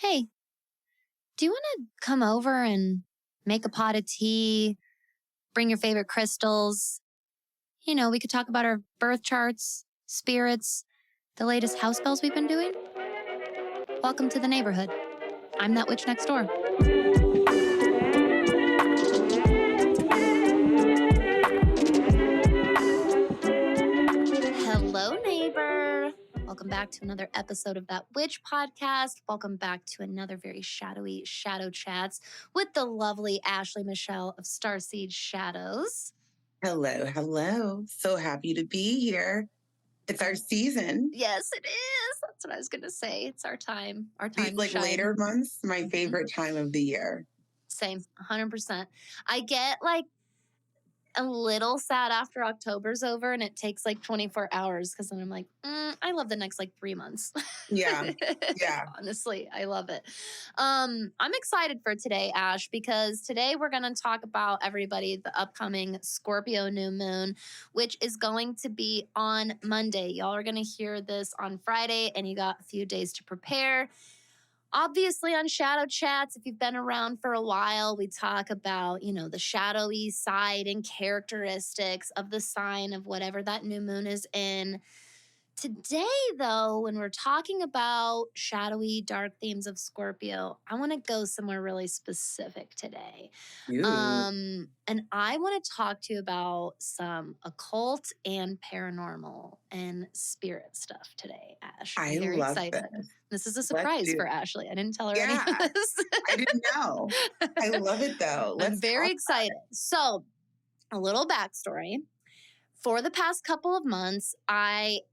Hey, do you want to come over and make a pot of tea, bring your favorite crystals? We could talk about our birth charts, spirits, the latest house spells we've been doing. Welcome to the neighborhood. I'm that witch next door. Hello, neighbor. Welcome back to another episode of That Witch Podcast. Welcome back to another very shadowy Shadow Chats with the lovely Ashley Michelle of StarSeedShadows. Hello. So happy to be here. It's our season. Yes, it is. That's what I was going to say. It's our time. These later months, my favorite time of the year. Same, 100%. I get a little sad after October's over and it takes 24 hours because then I'm like, I love the next 3 months. Yeah. Honestly, I love it. I'm excited for today, Ash, because today we're going to talk about the upcoming Scorpio new moon, which is going to be on Monday. Y'all are going to hear this on Friday and you got a few days to prepare. Obviously, on Shadow Chats, if you've been around for a while, we talk about, the shadowy side and characteristics of the sign of whatever that new moon is in. Today, though, when we're talking about shadowy, dark themes of Scorpio, I want to go somewhere really specific today. And I want to talk to you about some occult and paranormal and spirit stuff today, Ash. I'm very excited. This is a surprise for Ashley. I didn't tell her any of this. I didn't know. I love it, though. I'm very excited. So, a little backstory. For the past couple of months,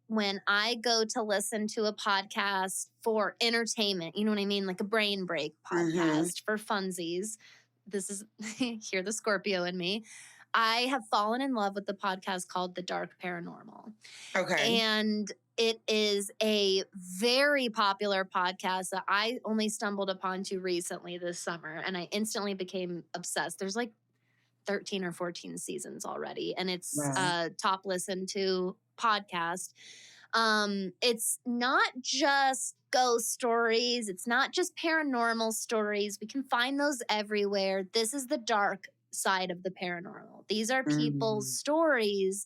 when I go to listen to a podcast for entertainment, you know what I mean? Like a brain break podcast for funsies. This is, hear the Scorpio in me. I have fallen in love with the podcast called The Dark Paranormal. Okay. And it is a very popular podcast that I only stumbled upon recently this summer. And I instantly became obsessed. There's 13 or 14 seasons already, and it's a top listened to podcast. It's not just ghost stories. It's not just paranormal stories. We can find those everywhere. This is the dark side of the paranormal. These are people's stories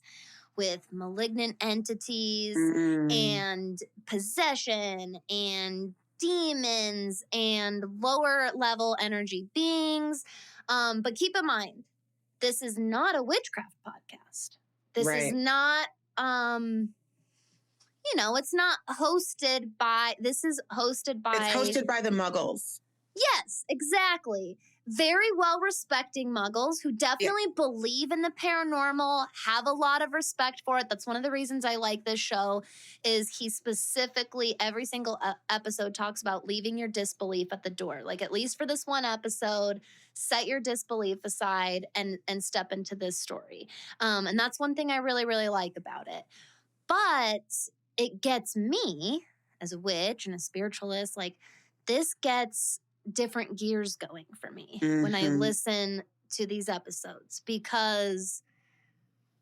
with malignant entities and possession and demons and lower level energy beings. But keep in mind, this is not a witchcraft podcast. This is not, it's not hosted by, this is hosted by. It's hosted by the Muggles. Yes, exactly. Very well-respecting Muggles who definitely believe in the paranormal, have a lot of respect for it. That's one of the reasons I like this show, is he specifically, every single episode talks about leaving your disbelief at the door. At least for this one episode, set your disbelief aside and step into this story. And that's one thing I really, really like about it. But it gets me, as a witch and a spiritualist, this gets different gears going for me when I listen to these episodes, because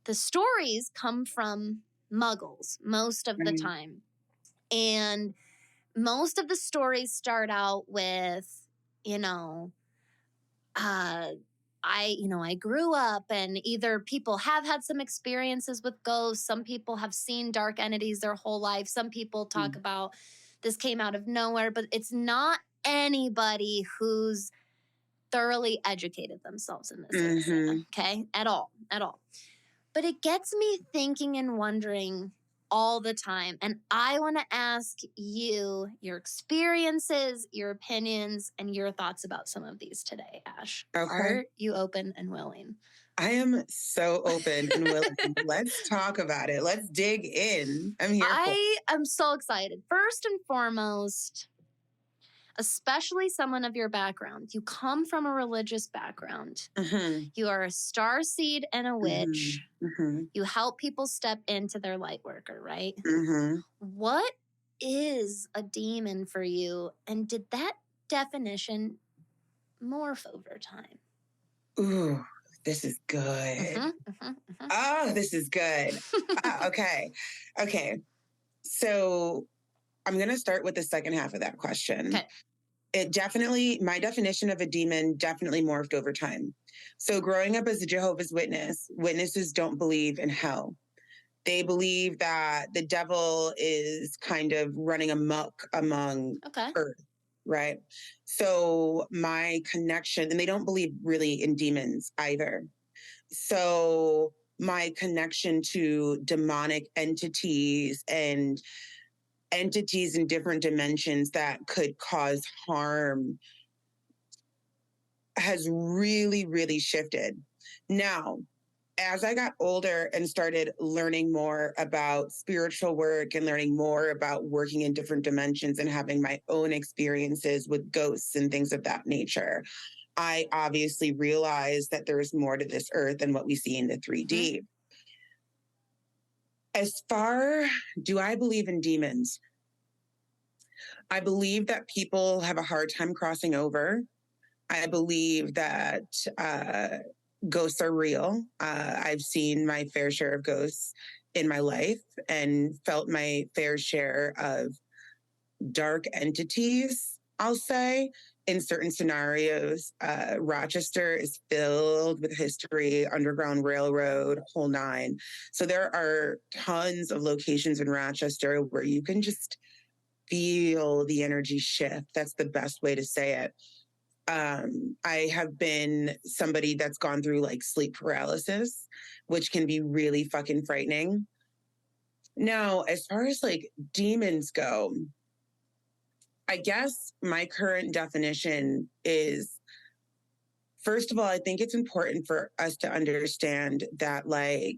the stories come from Muggles most of the time. And most of the stories start out with, I grew up and either people have had some experiences with ghosts. Some people have seen dark entities their whole life. Some people talk about this came out of nowhere, but it's not anybody who's thoroughly educated themselves in this area, okay? At all. But it gets me thinking and wondering all the time. And I want to ask you your experiences, your opinions, and your thoughts about some of these today, Ash. Okay. Are you open and willing? I am so open and willing. Let's talk about it. Let's dig in. I'm here. I am so excited. First and foremost, especially someone of your background, you come from a religious background. You are a star seed and a witch. You help people step into their light worker, right? What is a demon for you? And did that definition morph over time? Ooh, this is good. Oh, this is good. Okay. So I'm going to start with the second half of that question. Okay. It definitely, my definition of a demon definitely morphed over time. So growing up as a Jehovah's Witness, witnesses don't believe in hell. They believe that the devil is kind of running amok among earth, right? So my connection, and they don't believe really in demons either. So my connection to demonic entities and entities in different dimensions that could cause harm has really, really shifted. Now, as I got older and started learning more about spiritual work and learning more about working in different dimensions and having my own experiences with ghosts and things of that nature, I obviously realized that there's more to this earth than what we see in the 3D. Mm-hmm. As far, do I believe in demons? I believe that people have a hard time crossing over. I believe that ghosts are real. I've seen my fair share of ghosts in my life and felt my fair share of dark entities, I'll say, in certain scenarios. Rochester is filled with history, Underground Railroad, whole nine. So there are tons of locations in Rochester where you can just feel the energy shift. That's the best way to say it. I have been somebody that's gone through like sleep paralysis, which can be really fucking frightening. Now, as far as like demons go, I guess my current definition is, first of all, I think it's important for us to understand that like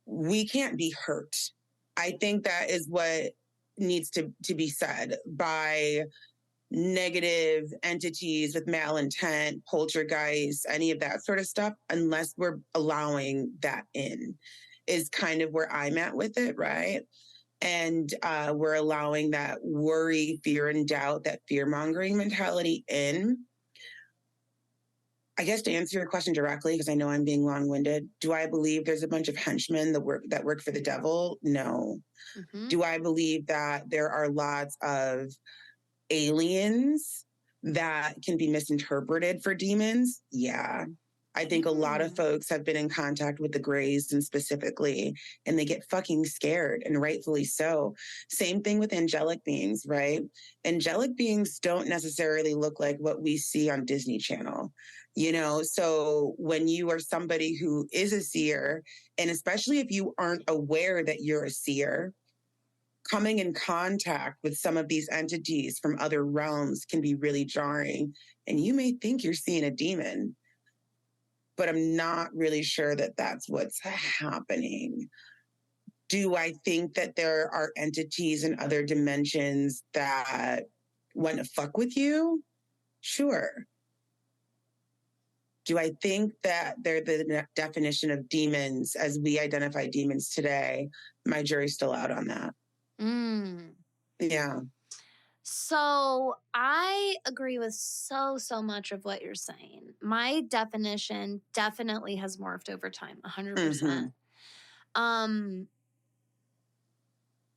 we can't be hurt. I think that is what needs to be said by negative entities with malintent, poltergeists, any of that sort of stuff, unless we're allowing that in, is kind of where I'm at with it, right? And we're allowing that worry, fear, and doubt, that fear-mongering mentality in. I guess to answer your question directly, because I know I'm being long-winded, do I believe there's a bunch of henchmen that work for the devil? No. Mm-hmm. Do I believe that there are lots of aliens that can be misinterpreted for demons? Yeah. I think a lot of folks have been in contact with the Greys and specifically, and they get fucking scared, and rightfully so. Same thing with angelic beings, right? Angelic beings don't necessarily look like what we see on Disney Channel, you know? So when you are somebody who is a seer, and especially if you aren't aware that you're a seer, coming in contact with some of these entities from other realms can be really jarring. And you may think you're seeing a demon, but I'm not really sure that that's what's happening. Do I think that there are entities in other dimensions that want to fuck with you? Sure. Do I think that they're the definition of demons as we identify demons today? My jury's still out on that. Yeah. So I agree with so much of what you're saying. My definition definitely has morphed over time, 100%. Mm-hmm.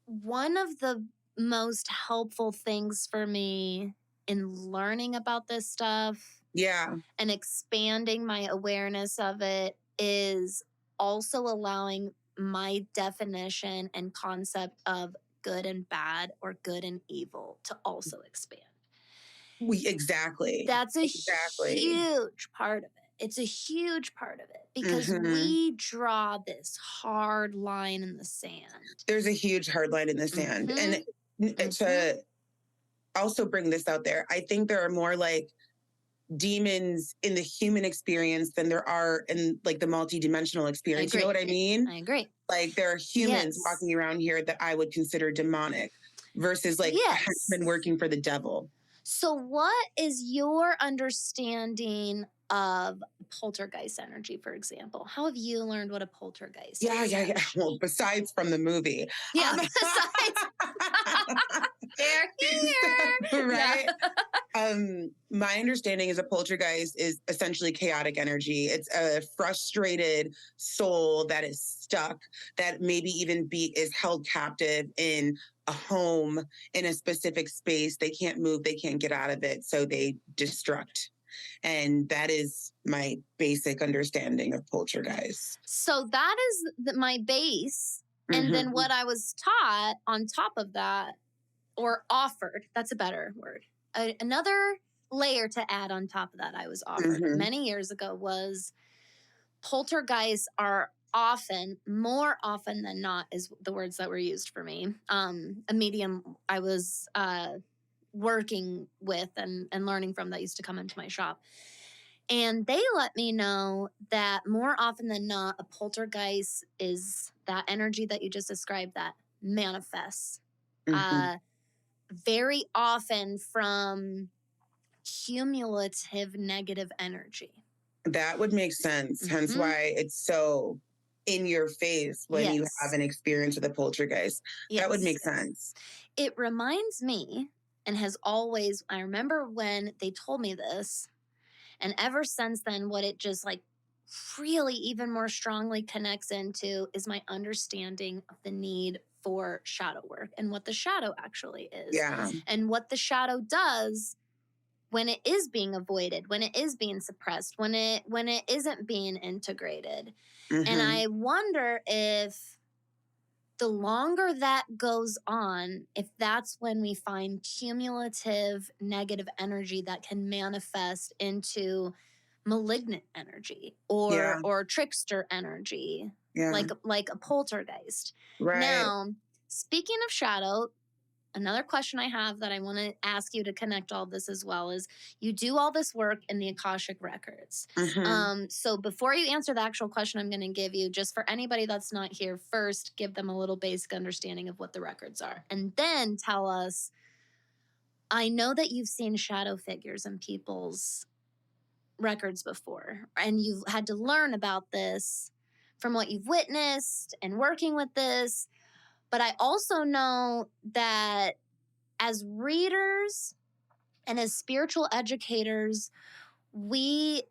One of the most helpful things for me in learning about this stuff, and expanding my awareness of it, is also allowing my definition and concept of good and bad or good and evil to also expand. Exactly. That's a huge part of it. It's a huge part of it because we draw this hard line in the sand. There's a huge hard line in the sand. And to also bring this out there, I think there are more like demons in the human experience than there are in like the multidimensional experience. You know what I mean? I agree. Like there are humans walking around here that I would consider demonic versus like a henchman working for the devil. So what is your understanding of poltergeist energy, for example? How have you learned what a poltergeist is? Yeah. Well, besides from the movie. Yeah, besides. They're here. Right? My understanding is a poltergeist is essentially chaotic energy. It's a frustrated soul that is stuck, that maybe even is held captive in a home in a specific space. They can't move, they can't get out of it, so they destruct. And that is my basic understanding of poltergeist. So that is my base. And then what I was taught on top of that, or offered, that's a better word. Another layer to add on top of that I was offered many years ago was poltergeists are often, more often than not, is the words that were used for me. A medium I was working with and learning from that used to come into my shop. And they let me know that more often than not, a poltergeist is that energy that you just described that manifests very often from cumulative negative energy. That would make sense. Hence why it's so in your face when you have an experience with a poltergeist. That would make sense. It reminds me, and has always, I remember when they told me this, and ever since then, what it just like really even more strongly connects into is my understanding of the need for shadow work and what the shadow actually is. Yeah. And what the shadow does when it is being avoided, when it is being suppressed, when it isn't being integrated. And I wonder if the longer that goes on, if that's when we find cumulative negative energy that can manifest into malignant energy or trickster energy, like a poltergeist. Right. Now, speaking of shadow, another question I have that I want to ask you to connect all this as well is you do all this work in the Akashic records. So before you answer the actual question I'm going to give you, just for anybody that's not here, first, give them a little basic understanding of what the records are. And then tell us, I know that you've seen shadow figures in people's records before, and you've had to learn about this from what you've witnessed and working with this. But I also know that as readers and as spiritual educators, we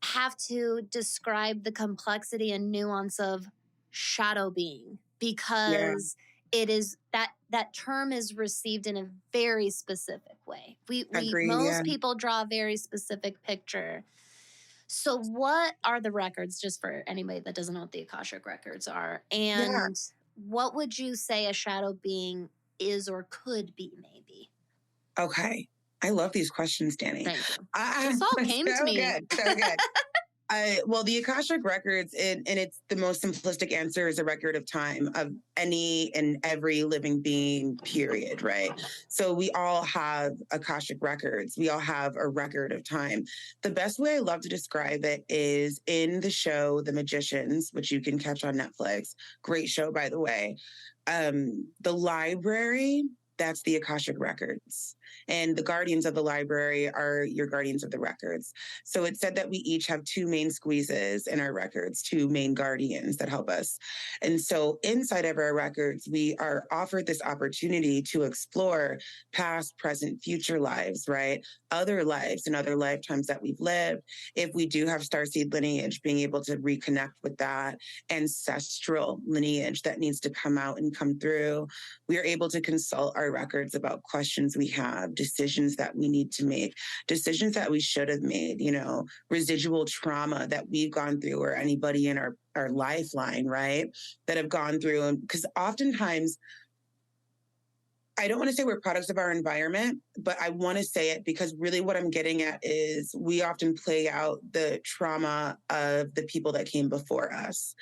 have to describe the complexity and nuance of shadow being because it is that term is received in a very specific way. Most people draw a very specific picture. So what are the records, just for anybody that doesn't know what the Akashic records are? And what would you say a shadow being is or could be, maybe? Okay. I love these questions, Danny. Thank you. This all came to me. So good. Well, the Akashic records, and it's the most simplistic answer, is a record of time of any and every living being, period, right? So we all have Akashic records. We all have a record of time. The best way I love to describe it is in the show The Magicians, which you can catch on Netflix. Great show, by the way. The library, that's the Akashic records. And the guardians of the library are your guardians of the records. So it said that we each have two main squeezes in our records, two main guardians that help us. And so inside of our records, we are offered this opportunity to explore past, present, future lives, right? Other lives and other lifetimes that we've lived. If we do have starseed lineage, being able to reconnect with that ancestral lineage that needs to come out and come through. We are able to consult our records about questions we have, decisions that we need to make, decisions that we should have made, residual trauma that we've gone through, or anybody in our lifeline, right, that have gone through. Because oftentimes, I don't want to say we're products of our environment, but I want to say it because really what I'm getting at is we often play out the trauma of the people that came before us.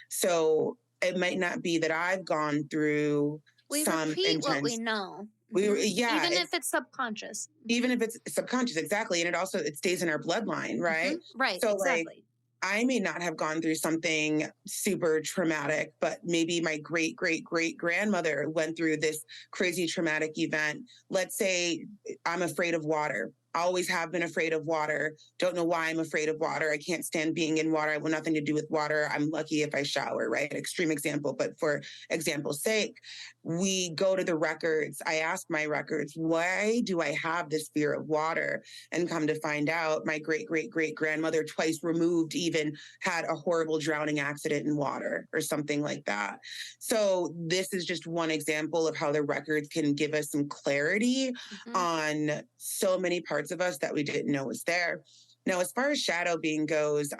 So it might not be that I've gone through some repeat intense... what we know. Even if it's subconscious. Even if it's subconscious, exactly. And it stays in our bloodline, right? Right, so exactly. I may not have gone through something super traumatic, but maybe my great-great-great-grandmother went through this crazy traumatic event. Let's say I'm afraid of water. always have been afraid of water. Don't know why I'm afraid of water. I can't stand being in water. I want nothing to do with water. I'm lucky if I shower, right? Extreme example. But for example's sake, we go to the records. I ask my records, why do I have this fear of water? And come to find out, my great grandmother, twice removed, even had a horrible drowning accident in water or something like that. So this is just one example of how the records can give us some clarity on so many parts of us that we didn't know was there. Now, as far as shadow being goes,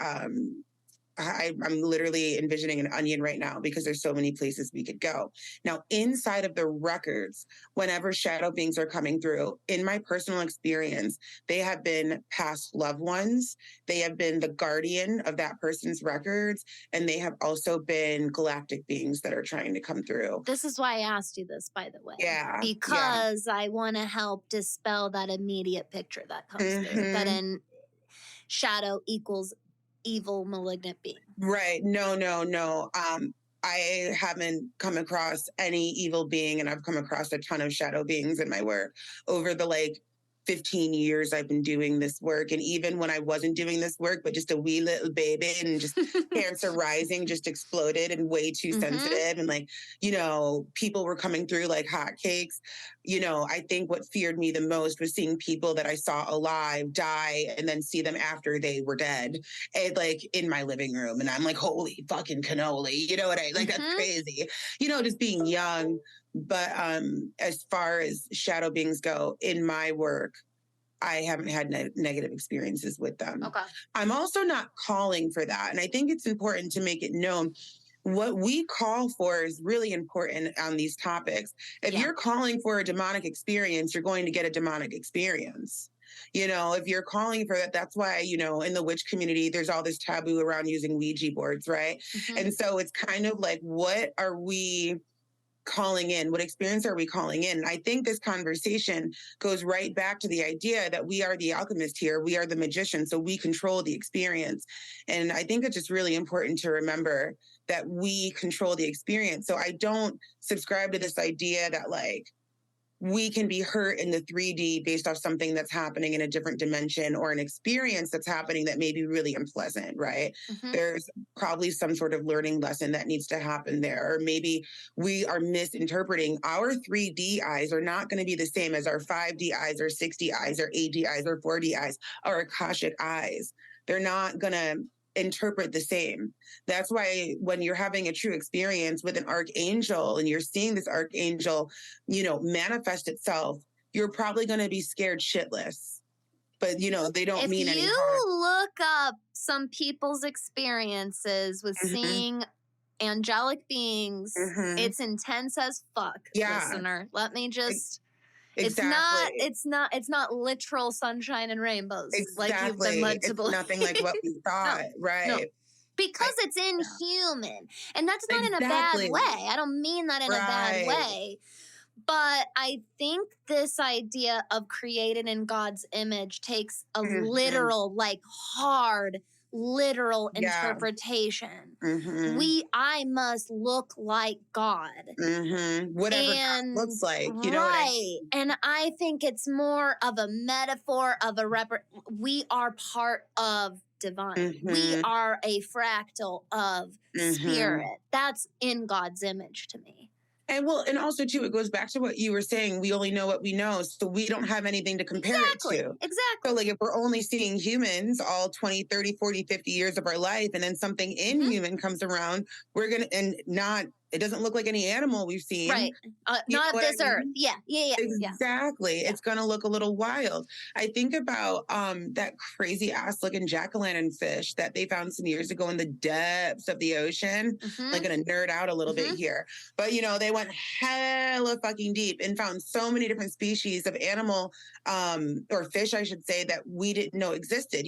I'm literally envisioning an onion right now because there's so many places we could go. Now, inside of the records, whenever shadow beings are coming through, in my personal experience, they have been past loved ones. They have been the guardian of that person's records. And they have also been galactic beings that are trying to come through. This is why I asked you this, by the way. Yeah. Because I want to help dispel that immediate picture that comes through, that in shadow equals evil, malignant being. Right. No. I haven't come across any evil being, and I've come across a ton of shadow beings in my work over the 15 years I've been doing this work. And even when I wasn't doing this work, but just a wee little baby and just cancer rising, just exploded and way too sensitive. And people were coming through like hotcakes. I think what feared me the most was seeing people that I saw alive die and then see them after they were dead, and in my living room. And I'm like, holy fucking cannoli. You know what that's crazy. Just being young. But as far as shadow beings go, in my work, I haven't had negative experiences with them. Okay. I'm also not calling for that. And I think it's important to make it known. What we call for is really important on these topics. If you're calling for a demonic experience, you're going to get a demonic experience. If you're calling for that, that's why, in the witch community, there's all this taboo around using Ouija boards, right? And so it's kind of like, what are we calling in? What experience are we calling in? And I think this conversation goes right back to the idea that we are the alchemist here. We are the magician, so we control the experience. And I think it's just really important to remember that we control the experience. So I don't subscribe to this idea that we can be hurt in the 3D based off something that's happening in a different dimension or an experience that's happening that may be really unpleasant, right? There's probably some sort of learning lesson that needs to happen there. Or maybe we are misinterpreting. Our 3D eyes are not going to be the same as our 5D eyes or 6D eyes or 8D eyes or 4D eyes, or Akashic eyes. They're not going to interpret the same. That's why when you're having a true experience with an archangel and you're seeing this archangel, manifest itself, you're probably going to be scared shitless. But, they don't mean any harm. If you look up some people's experiences with seeing angelic beings, it's intense as fuck, listener. Let me just... Exactly. It's not literal sunshine and rainbows like you've been led to believe. Nothing like what we thought, right? No. Because it's inhuman. And that's not in a bad way. I don't mean that in a bad way. But I think this idea of created in God's image takes a literal, hard, literal interpretation. I must look like God. Whatever God looks like. You know what I mean? And I think it's more of a metaphor of we are part of divine. We are a fractal of spirit. That's in God's image to me. And also too, it goes back to what you were saying. We only know what we know, so we don't have anything to compare it to. Exactly. So if we're only seeing humans all 20, 30, 40, 50 years of our life, and then something inhuman comes around, it doesn't look like any animal we've seen. Right. Not of this earth. Yeah. Exactly. Yeah. It's going to look a little wild. I think about that crazy ass looking jack-o'-lantern fish that they found some years ago in the depths of the ocean. I'm going to nerd out a little bit here. But, they went hella fucking deep and found so many different species of animal or fish, I should say, that we didn't know existed.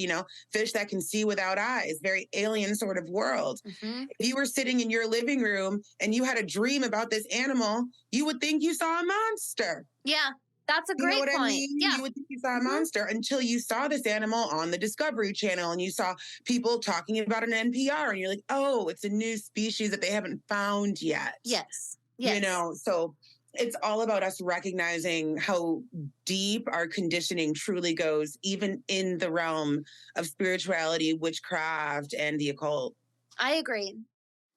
Fish that can see without eyes, very alien sort of world. If you were sitting in your living room and you had a dream about this animal, you would think you saw a monster. Yeah, that's a great point. I mean? Yeah. You would think you saw a monster until you saw this animal on the Discovery Channel and you saw people talking about an NPR and you're like, oh, it's a new species that they haven't found yet. Yes. So it's all about us recognizing how deep our conditioning truly goes, even in the realm of spirituality, witchcraft, and the occult. I agree.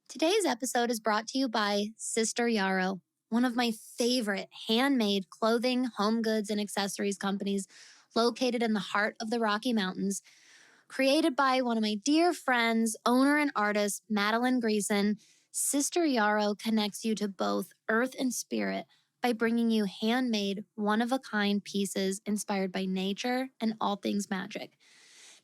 Today's episode is brought to you by Sister Yarrow, one of my favorite handmade clothing, home goods, and accessories companies located in the heart of the Rocky Mountains. Created by one of my dear friends, owner and artist, Madeline Greason, Sister Yarrow connects you to both earth and spirit by bringing you handmade, one-of-a-kind pieces inspired by nature and all things magic.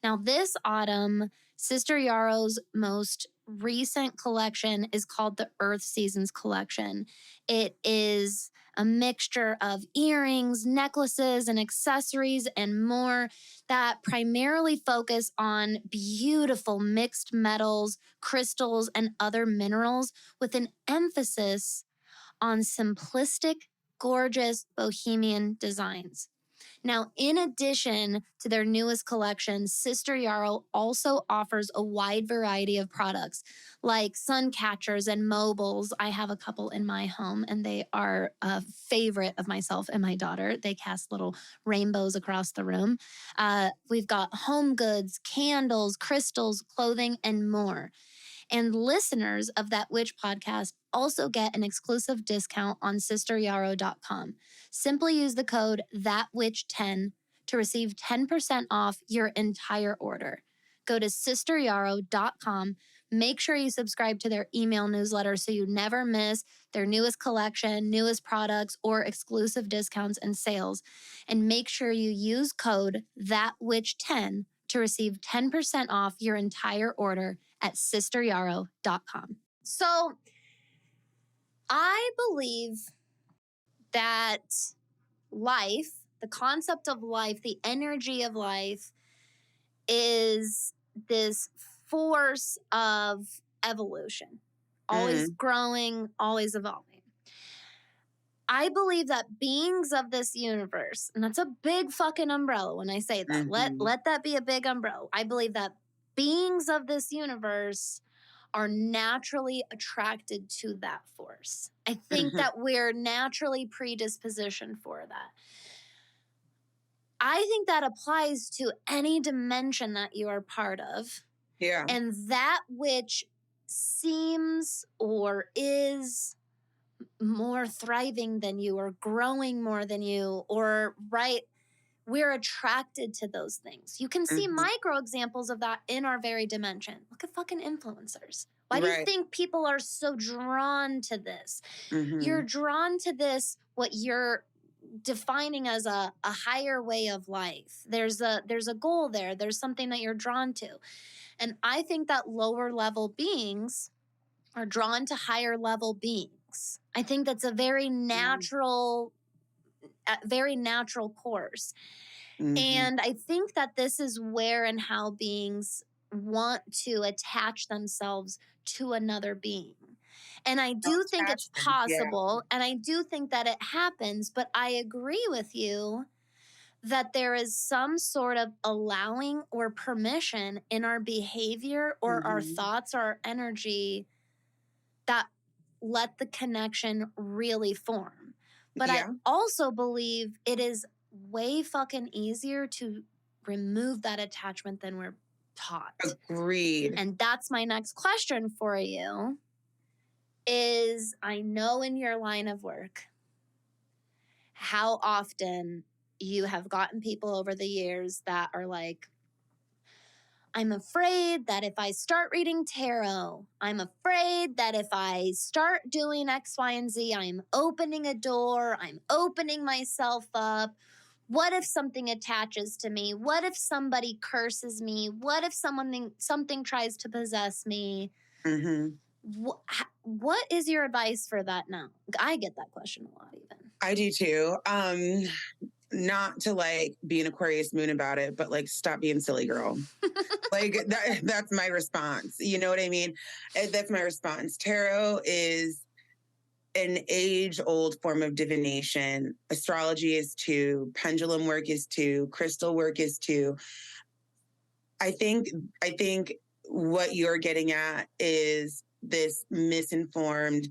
Now, this autumn, Sister Yarrow's most recent collection is called the Earth Seasons Collection. It is a mixture of earrings, necklaces, and accessories and more that primarily focus on beautiful mixed metals, crystals, and other minerals with an emphasis on simplistic, gorgeous, bohemian designs. Now, in addition to their newest collection, Sister Yarrow also offers a wide variety of products like sun catchers and mobiles. I have a couple in my home, and they are a favorite of myself and my daughter. They cast little rainbows across the room. We've got home goods, candles, crystals, clothing, and more. And listeners of That Witch podcast also get an exclusive discount on sisteryarrow.com. Simply use the code ThatWitch10 to receive 10% off your entire order. Go to sisteryarrow.com. Make sure you subscribe to their email newsletter so you never miss their newest collection, newest products, or exclusive discounts and sales. And make sure you use code ThatWitch10 to receive 10% off your entire order at sisteryarrow.com. So I believe that life, the concept of life, the energy of life is this force of evolution, always growing, always evolving. I believe that beings of this universe, and that's a big fucking umbrella when I say that. Let that be a big umbrella. I believe that beings of this universe are naturally attracted to that force. I think that we're naturally predispositioned for that. I think that applies to any dimension that you are part of. Yeah. And that which seems or is more thriving than you or growing more than you or we're attracted to those things. You can see micro examples of that in our very dimension. Look at fucking influencers. Why do you think people are so drawn to this? You're drawn to this, what you're defining as a higher way of life. There's a goal there. There's something that you're drawn to. And I think that lower level beings are drawn to higher level beings. I think that's a very natural course. And I think that this is where and how beings want to attach themselves to another being. And I do think it's possible, and I do think that it happens, but I agree with you that there is some sort of allowing or permission in our behavior or our thoughts or our energy that let the connection really form. But I also believe it is way fucking easier to remove that attachment than we're taught. Agreed. And that's my next question for you is, I know in your line of work how often you have gotten people over the years that are like, I'm afraid that if I start reading tarot, I'm afraid that if I start doing X, Y, and Z, I'm opening a door, I'm opening myself up. What if something attaches to me? What if somebody curses me? What if something tries to possess me? What is your advice for that now? I get that question a lot even. I do too. Not to like be an Aquarius moon about it, but like stop being silly, girl. Like that's my response. You know what I mean? That's my response. Tarot is an age-old form of divination. Astrology is too. Pendulum work is too. Crystal work is too. I think what you're getting at is this misinformed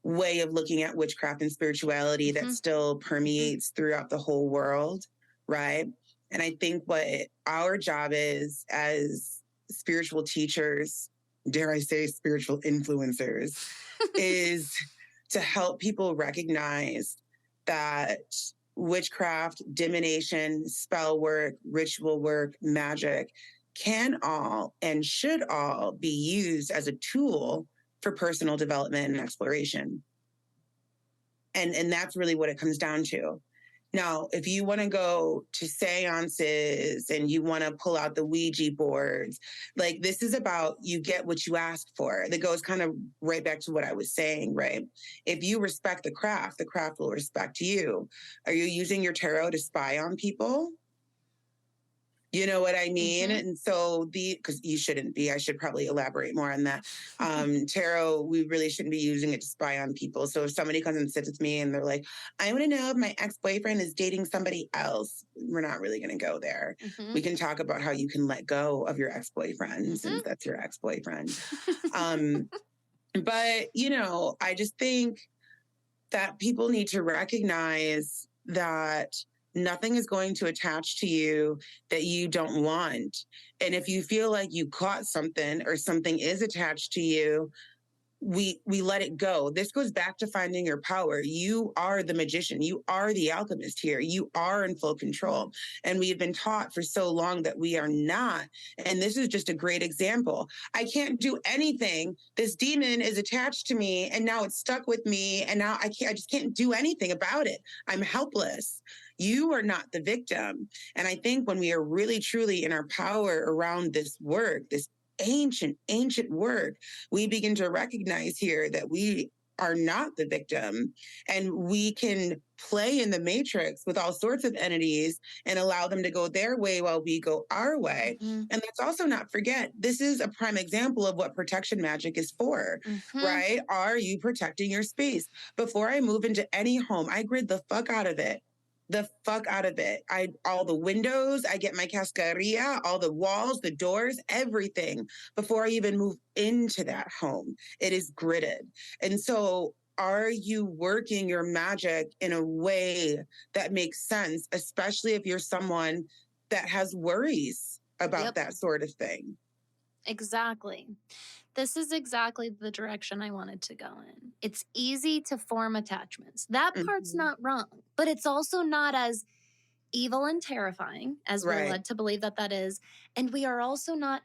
way of looking at witchcraft and spirituality that still permeates throughout the whole world, right? And I think what our job is as spiritual teachers, dare I say spiritual influencers, is to help people recognize that witchcraft, divination, spell work, ritual work, magic can all and should all be used as a tool for personal development and exploration. And that's really what it comes down to. Now, if you want to go to seances and you want to pull out the Ouija boards, like this is about you get what you ask for. That goes kind of right back to what I was saying, right? If you respect the craft will respect you. Are you using your tarot to spy on people? You know what I mean? And so because you shouldn't be, I should probably elaborate more on that. Tarot, we really shouldn't be using it to spy on people. So if somebody comes and sits with me and they're like, I want to know if my ex-boyfriend is dating somebody else, we're not really going to go there. We can talk about how you can let go of your ex-boyfriend since that's your ex-boyfriend. But, you know, I just think that people need to recognize that nothing is going to attach to you that you don't want. And if you feel like you caught something or something is attached to you, we let it go. This goes back to finding your power. You are the magician. You are the alchemist here. You are in full control. And we have been taught for so long that we are not. And this is just a great example. I can't do anything. This demon is attached to me and now it's stuck with me. And now I just can't do anything about it. I'm helpless. You are not the victim. And I think when we are really, truly in our power around this work, this ancient work, we begin to recognize here that we are not the victim and we can play in the matrix with all sorts of entities and allow them to go their way while we go our way. And let's also not forget, this is a prime example of what protection magic is for, right? Are you protecting your space? Before I move into any home, I grid the fuck out of it. All the windows, I get my cascaria, all the walls, the doors, everything before I even move into that home. It is gridded. And so are you working your magic in a way that makes sense, especially if you're someone that has worries about that sort of thing? Exactly. This is exactly the direction I wanted to go in. It's easy to form attachments. That part's not wrong, but it's also not as evil and terrifying as we're led to believe that is. And we are also not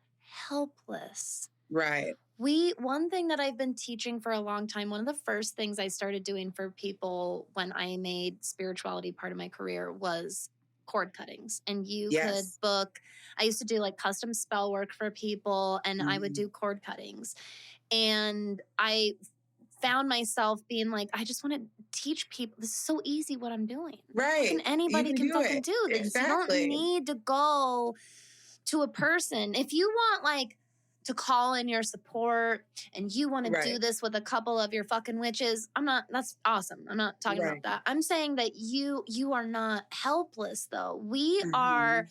helpless. Right. One thing that I've been teaching for a long time, one of the first things I started doing for people when I made spirituality part of my career was cord cuttings. And you could book, I used to do like custom spell work for people and I would do cord cuttings. And I found myself being like, I just want to teach people. This is so easy what I'm doing. Right. Anybody can fucking do this. Exactly. You don't need to go to a person. If you want like to call in your support and you want to do this with a couple of your fucking witches, that's awesome. I'm not talking about that. I'm saying that you are not helpless though. We are,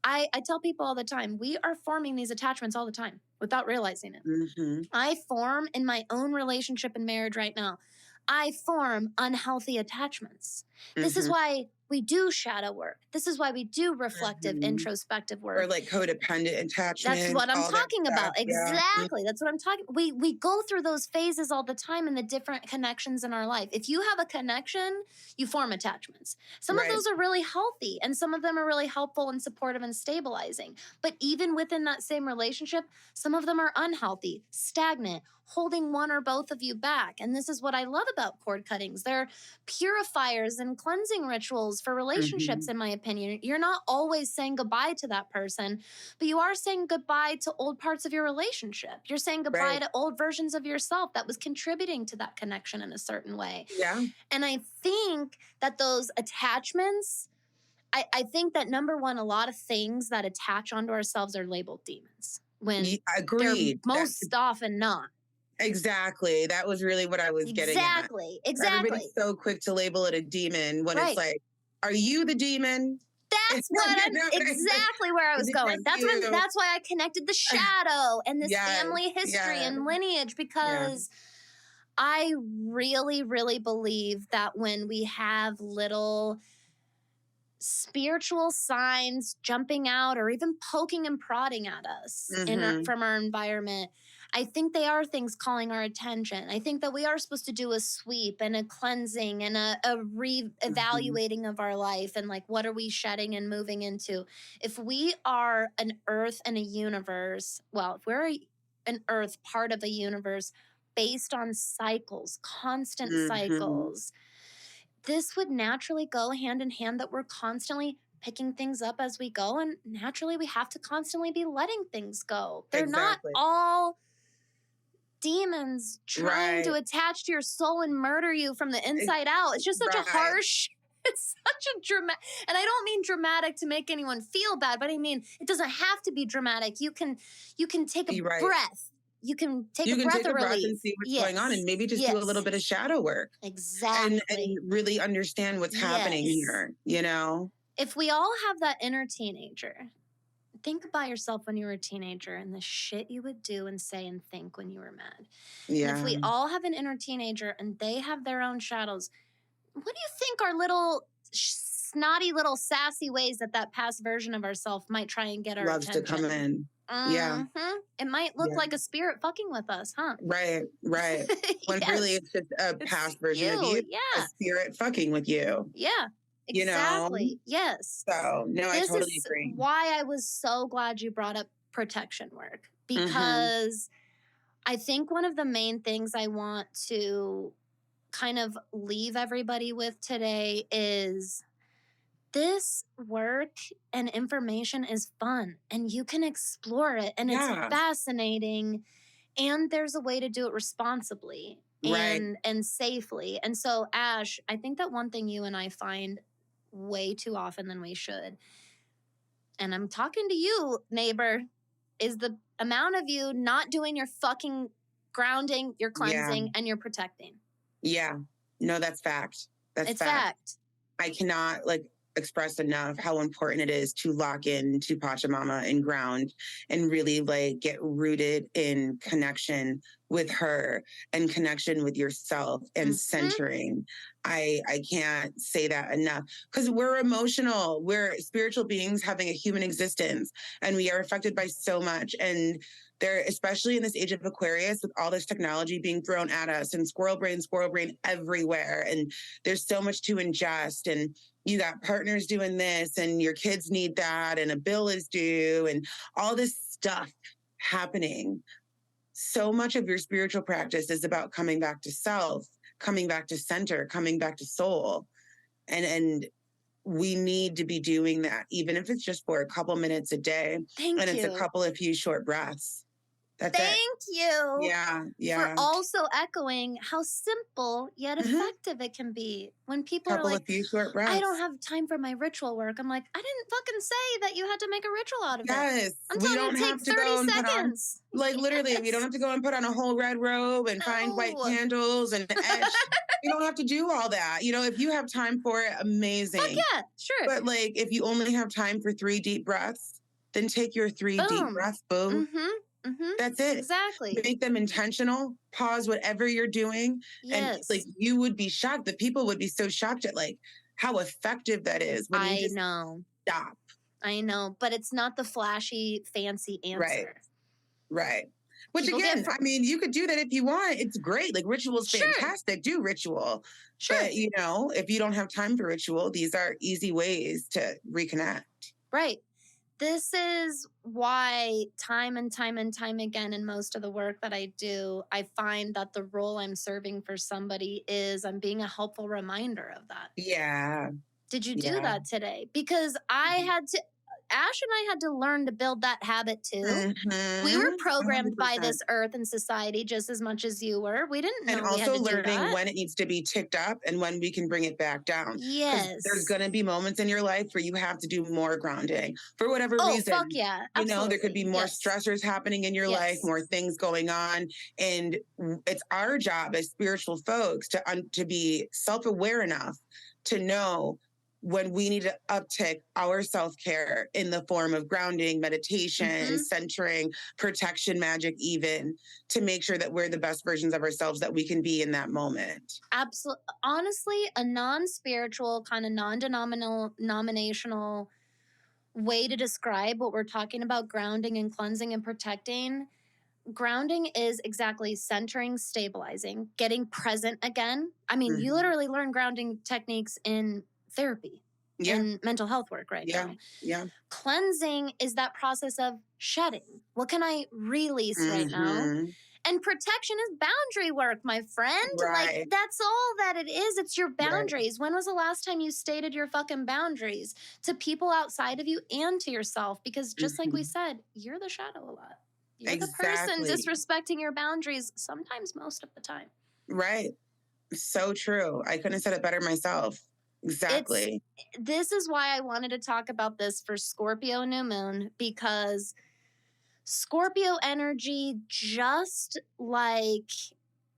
I tell people all the time, we are forming these attachments all the time without realizing it. I form in my own relationship and marriage right now. I form unhealthy attachments. This is why we do shadow work. This is why we do reflective, introspective work. Or like codependent attachment. That's what I'm talking about. Exactly. That's what I'm talking. We go through those phases all the time in the different connections in our life. If you have a connection, you form attachments. Some of those are really healthy and some of them are really helpful and supportive and stabilizing. But even within that same relationship, some of them are unhealthy, stagnant, holding one or both of you back. And this is what I love about cord cuttings. They're purifiers and cleansing rituals for relationships, in my opinion. You're not always saying goodbye to that person, but you are saying goodbye to old parts of your relationship. You're saying goodbye to old versions of yourself that was contributing to that connection in a certain way. Yeah. And I think that those attachments, I think that number one, a lot of things that attach onto ourselves are labeled demons when they're most often not. Exactly. That was really what I was getting at. Exactly. Everybody's so quick to label it a demon when it's like, are you the demon? That's exactly where I was going. That's why I connected the shadow and this family history and lineage, because I really, really believe that when we have little spiritual signs jumping out or even poking and prodding at us from our environment, I think they are things calling our attention. I think that we are supposed to do a sweep and a cleansing and a re-evaluating of our life and like, what are we shedding and moving into? If we are an earth and a universe, well, if we're an earth part of a universe based on cycles, constant cycles, this would naturally go hand in hand, that we're constantly picking things up as we go. And naturally, we have to constantly be letting things go. They're not all demons trying to attach to your soul and murder you from the inside out. It's just such a harsh, it's such a dramatic, and I don't mean dramatic to make anyone feel bad, but I mean, it doesn't have to be dramatic. You can take a breath. You can take a breath and see what's going on, and maybe just do a little bit of shadow work. Exactly. And really understand what's happening here, you know? If we all have that inner teenager, think about yourself when you were a teenager and the shit you would do and say and think when you were mad. Yeah. And if we all have an inner teenager and they have their own shadows, what do you think our little snotty little sassy ways that past version of ourselves might try and get our attention? Loves to come in. Yeah. It might look like a spirit fucking with us, huh? Right. When really it's just a past version of you. Yeah. A spirit fucking with you. Yeah. Exactly. You know? Yes. So, no, I totally agree. Why I was so glad you brought up protection work, because I think one of the main things I want to kind of leave everybody with today is this work and information is fun and you can explore it and it's fascinating, and there's a way to do it responsibly and safely. And so, Ash, I think that one thing you and I find way too often than we should, and I'm talking to you, neighbor, is the amount of you not doing your fucking grounding, your cleansing, and your protecting. Yeah. No, that's fact. It's fact. I cannot express enough how important it is to lock in to Pachamama and ground and really get rooted in connection with her and connection with yourself and centering. I can't say that enough, because we're emotional. We're spiritual beings having a human existence, and we are affected by so much. And there, especially in this age of Aquarius, with all this technology being thrown at us and squirrel brain everywhere. And there's so much to ingest, and you got partners doing this and your kids need that and a bill is due and all this stuff happening. So much of your spiritual practice is about coming back to self, coming back to center, coming back to soul. And we need to be doing that, even if it's just for a couple minutes a day. Thank you. It's a few short breaths. That's Thank you. Yeah. For also echoing how simple yet effective it can be. When people are like, a few short breaths. I don't have time for my ritual work. I'm like, I didn't fucking say that you had to make a ritual out of it. Yes. I'm telling you, it takes 30 seconds. Literally, we don't have to go and put on a whole red robe and find white candles and etch. You don't have to do all that. You know, if you have time for it, amazing. Fuck yeah, sure. But if you only have time for 3 deep breaths, then take your 3 deep breaths, boom. That's it. Exactly. Make them intentional. Pause whatever you're doing. Yes. And you would be shocked. The people would be so shocked at how effective that is when you just stop. I know. But it's not the flashy, fancy answer. Right. Which people again, you could do that if you want. It's great. Ritual's fantastic. Do ritual. Sure. But if you don't have time for ritual, these are easy ways to reconnect. Right. This is why time and time again in most of the work that I do, I find that the role I'm serving for somebody is I'm being a helpful reminder of that. Yeah. Did you do that today? Because Ash and I had to learn to build that habit too. We were programmed 100%. By this earth and society just as much as you were. We didn't know. And also learning when it needs to be ticked up and when we can bring it back down. Yes. There's going to be moments in your life where you have to do more grounding for whatever reason. Oh, fuck yeah. Absolutely. There could be more stressors happening in your life, more things going on. And it's our job as spiritual folks to be self-aware enough to know when we need to uptick our self-care in the form of grounding, meditation, centering, protection, magic, even to make sure that we're the best versions of ourselves that we can be in that moment. Absolutely. Honestly, a non-spiritual, kind of non-denominational way to describe what we're talking about, grounding and cleansing and protecting. Grounding is exactly centering, stabilizing, getting present again. I mean, you literally learn grounding techniques in therapy, in mental health work right now. Yeah. Cleansing is that process of shedding. What can I release right now? And protection is boundary work, my friend. Right. Like, that's all that it is. It's your boundaries. When was the last time you stated your fucking boundaries to people outside of you and to yourself? Because just like we said, you're the shadow a lot. You're the person disrespecting your boundaries sometimes, most of the time. Right. So true. I couldn't have said it better myself. Exactly. This is why I wanted to talk about this for Scorpio new moon, because Scorpio energy, just like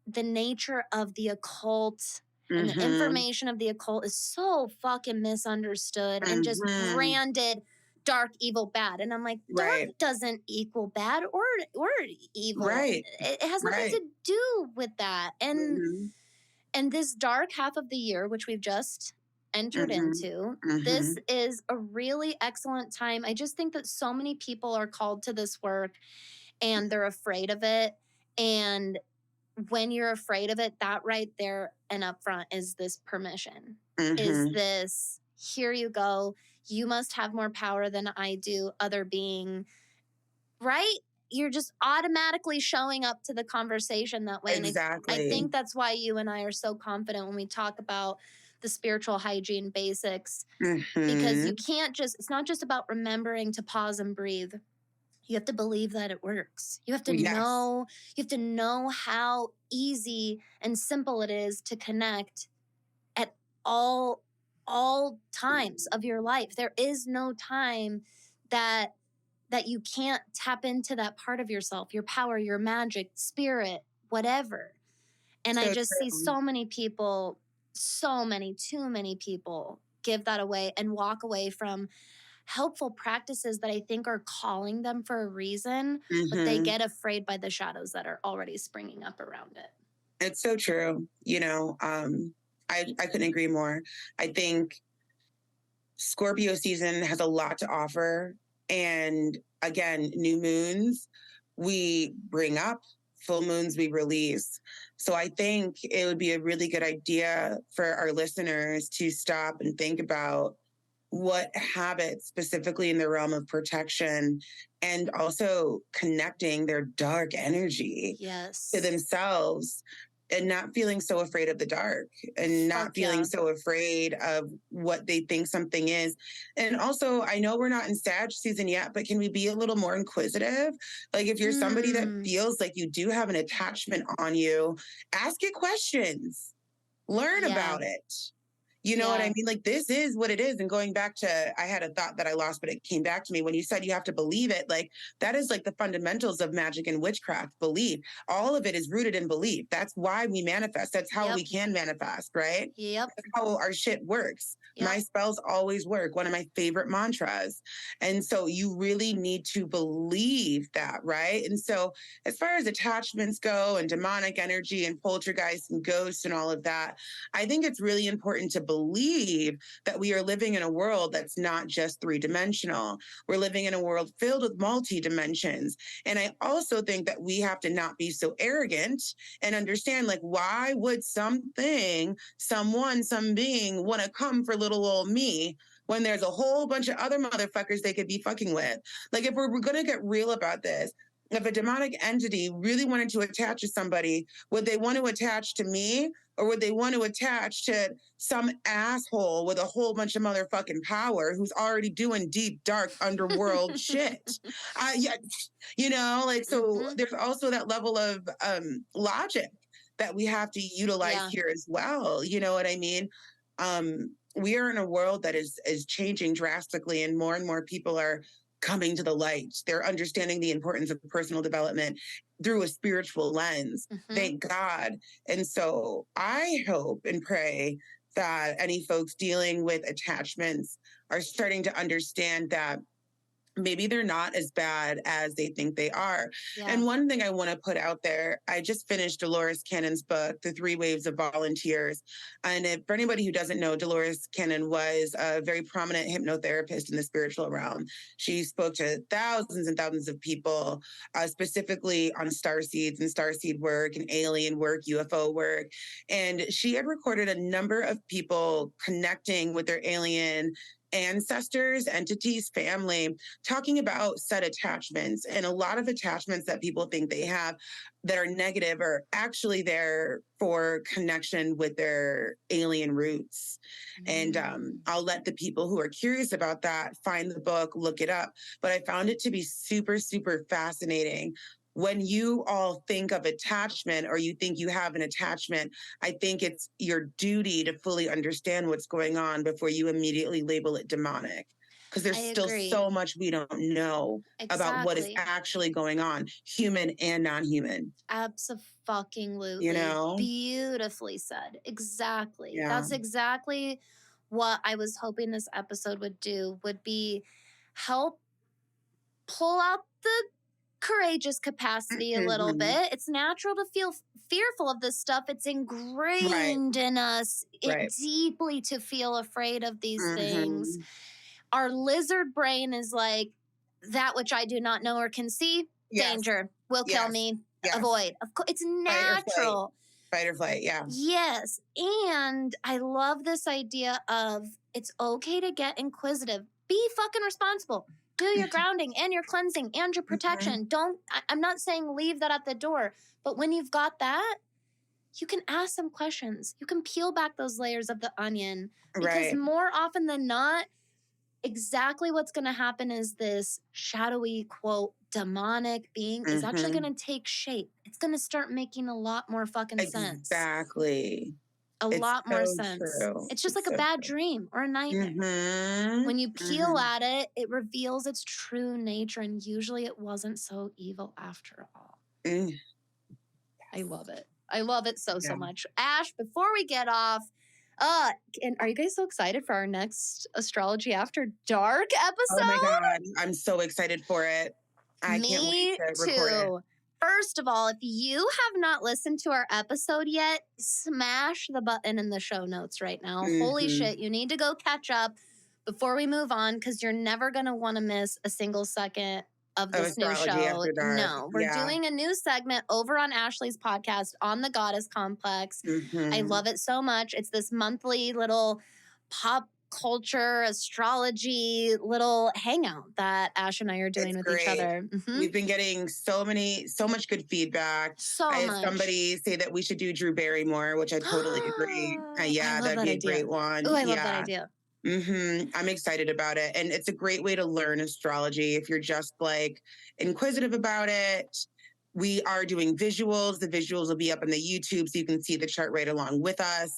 the nature of the occult and the information of the occult, is so fucking misunderstood and just branded dark, evil, bad. And I'm like, dark doesn't equal bad or evil. Right. It has nothing to do with that. And this dark half of the year, which we've just entered into, this is a really excellent time. I just think that so many people are called to this work and they're afraid of it. And when you're afraid of it, that right there and up front is this permission. Is this, here you go. You must have more power than I do, other being, right? You're just automatically showing up to the conversation that way. Exactly. And I think that's why you and I are so confident when we talk about the spiritual hygiene basics, because you can't just, it's not just about remembering to pause and breathe. You have to believe that it works. You have to know how easy and simple it is to connect at all times of your life. There is no time that you can't tap into that part of yourself, your power, your magic, spirit, whatever. And I just see so many people, too many people give that away and walk away from helpful practices that I think are calling them for a reason, but they get afraid by the shadows that are already springing up around it. It's so true. You know, I couldn't agree more. I think Scorpio season has a lot to offer. And again, new moons, we bring up, full moons, we release. So I think it would be a really good idea for our listeners to stop and think about what habits, specifically in the realm of protection, and also connecting their dark energy to themselves, and not feeling so afraid of the dark, and not feeling so afraid of what they think something is. And also, I know we're not in Sag season yet, but can we be a little more inquisitive? Like, if you're somebody that feels like you do have an attachment on you, ask it questions, learn about it. You know what I mean? Like, this is what it is. And going back to, I had a thought that I lost, but it came back to me when you said you have to believe it. Like, that is like the fundamentals of magic and witchcraft, belief. All of it is rooted in belief. That's why we manifest. That's how we can manifest, right? That's how our shit works. My spells always work. One of my favorite mantras. And so you really need to believe that, right? And so as far as attachments go and demonic energy and poltergeists and ghosts and all of that, I think it's really important to believe that we are living in a world that's not just three-dimensional. We're living in a world filled with multi-dimensions. And I also think that we have to not be so arrogant and understand, like, why would something, someone, some being want to come for little old me when there's a whole bunch of other motherfuckers they could be fucking with? Like, if we're going to get real about this, if a demonic entity really wanted to attach to somebody, would they want to attach to me, or would they want to attach to some asshole with a whole bunch of motherfucking power who's already doing deep, dark underworld shit? You know, like, so there's also that level of logic that we have to utilize here as well. You know what I mean? We are in a world that is changing drastically, and more people are coming to the light. They're understanding the importance of personal development through a spiritual lens. Thank God. And so I hope and pray that any folks dealing with attachments are starting to understand that maybe they're not as bad as they think they are. Yeah. And one thing I want to put out there, I just finished Dolores Cannon's book, The 3 Waves of Volunteers. And for anybody who doesn't know, Dolores Cannon was a very prominent hypnotherapist in the spiritual realm. She spoke to thousands and thousands of people, specifically on starseeds and starseed work and alien work, UFO work. And she had recorded a number of people connecting with their alien ancestors, entities, family, talking about set attachments. And a lot of attachments that people think they have that are negative are actually there for connection with their alien roots. And I'll let the people who are curious about that find the book, look it up. But I found it to be super, super fascinating. When you all think of attachment or you think you have an attachment, I think it's your duty to fully understand what's going on before you immediately label it demonic. Because there's still so much we don't know about what is actually going on, human and non-human. Absolutely. You know? Beautifully said. Exactly. Yeah. That's exactly what I was hoping this episode would do, would be help pull out the courageous capacity a little bit. It's natural to feel fearful of this stuff. It's ingrained in us deeply to feel afraid of these things. Our lizard brain is like, that which I do not know or can see, danger, will kill me, avoid. Of course, it's natural. Fight or flight, yeah. Yes. And I love this idea of it's okay to get inquisitive. Be fucking responsible. Do your grounding and your cleansing and your protection. I'm not saying leave that at the door, but when you've got that, you can ask some questions. You can peel back those layers of the onion. Because more often than not, exactly what's going to happen is this shadowy, quote, demonic being is actually going to take shape. It's going to start making a lot more fucking sense. Exactly. A lot more sense. True. It's just like a bad dream or a nightmare. When you peel at it, it reveals its true nature, and usually it wasn't so evil after all. I love it. I love it so much. Ash, before we get off, and are you guys so excited for our next Astrology After Dark episode? Oh my God, I'm so excited for it. I can't wait to record it. First of all, if you have not listened to our episode yet, smash the button in the show notes right now. Holy shit, you need to go catch up before we move on, because you're never going to want to miss a single second of this new show. No, we're doing a new segment over on Ashley's podcast on the Goddess Complex. I love it so much. It's this monthly little pop culture, astrology little hangout that Ash and I are doing with each other. We've been getting so much good feedback. I had somebody say that we should do Drew Barrymore, which I totally agree. That'd be a great one. Oh, I love that idea. I'm excited about it. And it's a great way to learn astrology if you're just like inquisitive about it. We are doing visuals. The visuals will be up on the YouTube so you can see the chart right along with us.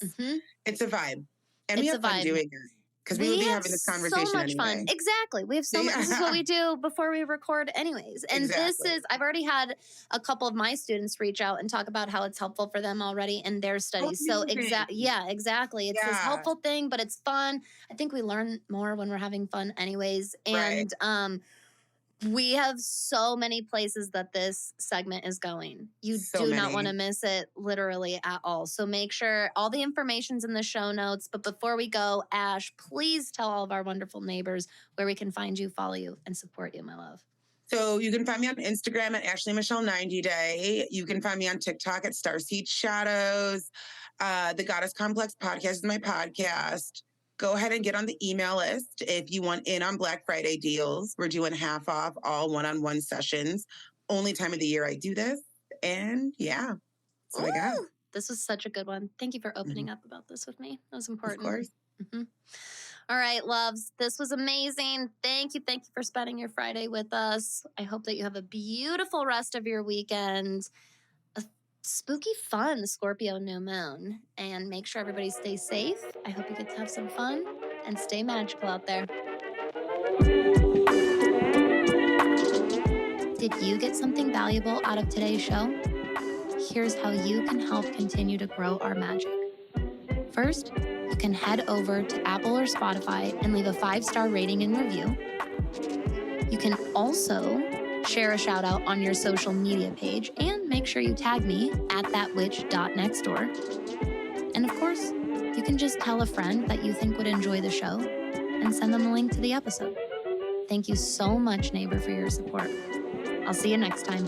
It's a vibe. And we have fun doing it. Because we will be having this conversation so much fun. Exactly. We have so much. This is what we do before we record anyways. And this is, I've already had a couple of my students reach out and talk about how it's helpful for them already in their studies. So exactly. It's this helpful thing, but it's fun. I think we learn more when we're having fun anyways. And we have so many places that this segment is going. You do not want to miss it literally at all. So make sure all the information's in the show notes. But before we go, Ash, please tell all of our wonderful neighbors where we can find you, follow you, and support you, my love. So you can find me on Instagram at Ashley Michelle 90 Day. You can find me on TikTok at StarSeedShadows. The Goddess Complex podcast is my podcast. Go ahead and get on the email list if you want in on Black Friday deals. We're doing half off all one-on-one sessions. Only time of the year I do this. And that's what I got. This was such a good one. Thank you for opening up about this with me. That was important. Of course. All right, loves. This was amazing. Thank you for spending your Friday with us. I hope that you have a beautiful rest of your weekend. Spooky fun Scorpio new moon, and make sure everybody stays safe. I hope you get to have some fun and stay magical out there. Did you get something valuable out of today's show? Here's how you can help continue to grow our magic. First, you can head over to Apple or Spotify and leave a 5-star rating and review. You can also share a shout out on your social media page and make sure you tag me at thatwitch.nextdoor. And of course, you can just tell a friend that you think would enjoy the show and send them a link to the episode. Thank you so much, neighbor, for your support. I'll see you next time.